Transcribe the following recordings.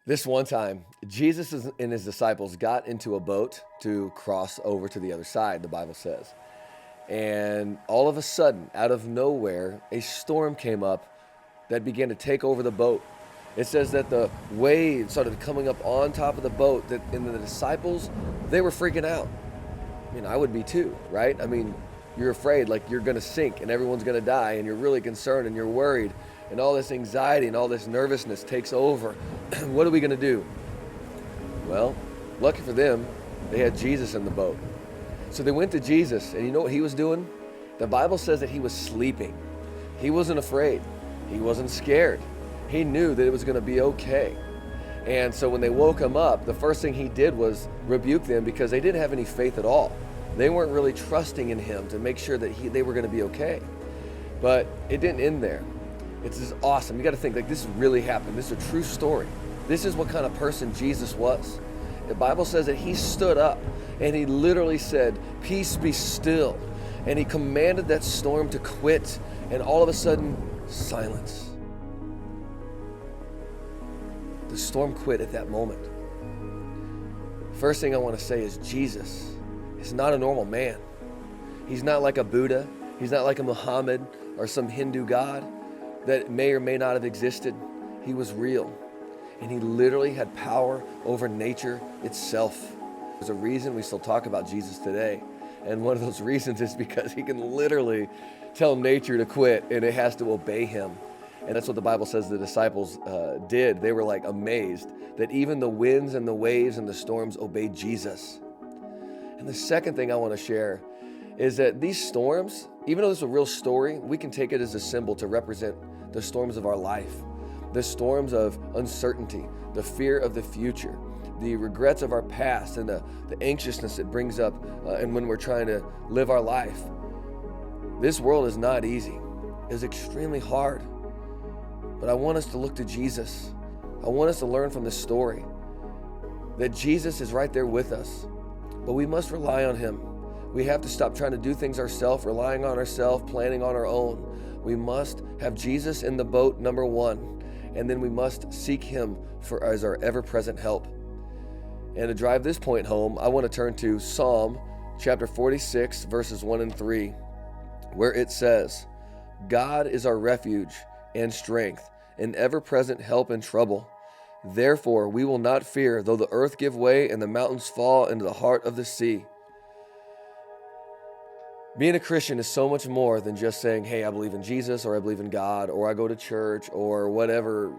This one time, Jesus and his disciples got into a boat to cross over to the other side, the Bible says. And all of a sudden, out of nowhere, a storm came up that began to take over the boat. It says that the waves started coming up on top of the boat, and the disciples, they were freaking out. I mean, I would be too, right? I mean, you're afraid like you're going to sink and everyone's going to die, and you're really concerned and you're worried, and all this anxiety and all this nervousness takes over. What are we going to do? Well, lucky for them, they had Jesus in the boat. So they went to Jesus, and you know what he was doing? The Bible says that he was sleeping. He wasn't afraid. He wasn't scared. He knew that it was going to be okay. And so when they woke him up, the first thing he did was rebuke them because they didn't have any faith at all. They weren't really trusting in him to make sure that they were going to be okay. But it didn't end there. It's just awesome. You got to think, like, this really happened. This is a true story. This is what kind of person Jesus was. The Bible says that he stood up and he literally said, "Peace, be still." And he commanded that storm to quit, and all of a sudden, silence. The storm quit at that moment. First thing I want to say is Jesus is not a normal man. He's not like a Buddha. He's not like a Muhammad or some Hindu god that may or may not have existed. He was real. And he literally had power over nature itself. There's a reason we still talk about Jesus today. And one of those reasons is because he can literally tell nature to quit and it has to obey him. And that's what the Bible says the disciples did. They were like amazed that even the winds and the waves and the storms obeyed Jesus. And the second thing I want to share is that these storms, even though it's a real story, we can take it as a symbol to represent the storms of our life. The storms of uncertainty, the fear of the future, the regrets of our past, and the anxiousness it brings up and when we're trying to live our life. This world is not easy. It's extremely hard. But I want us to look to Jesus. I want us to learn from this story that Jesus is right there with us. But we must rely on him. We have to stop trying to do things ourselves, relying on ourselves, planning on our own. We must have Jesus in the boat, number one. And then we must seek him as our ever-present help. And to drive this point home, I want to turn to Psalm chapter 46, verses 1 and 3, where it says, "God is our refuge and strength, an ever-present help in trouble. Therefore we will not fear, though the earth give way and the mountains fall into the heart of the sea." Being a Christian is so much more than just saying, "Hey, I believe in Jesus," or "I believe in God," or "I go to church," or whatever,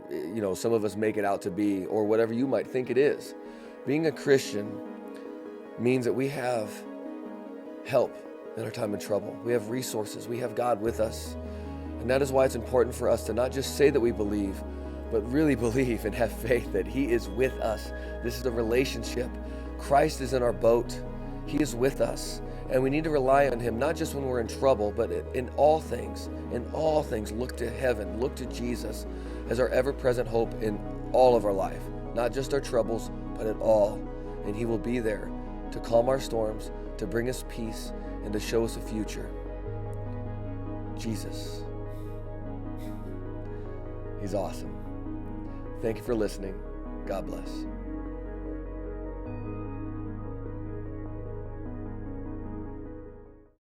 some of us make it out to be, or whatever you might think it is. Being a Christian means that we have help in our time of trouble. We have resources. We have God with us. And that is why it's important for us to not just say that we believe, but really believe and have faith that he is with us. This is a relationship. Christ is in our boat. He is with us. And we need to rely on him, not just when we're in trouble, but in all things. In all things, look to heaven, look to Jesus as our ever-present hope in all of our life. Not just our troubles, but in all. And he will be there to calm our storms, to bring us peace, and to show us a future. Jesus. He's awesome. Thank you for listening. God bless.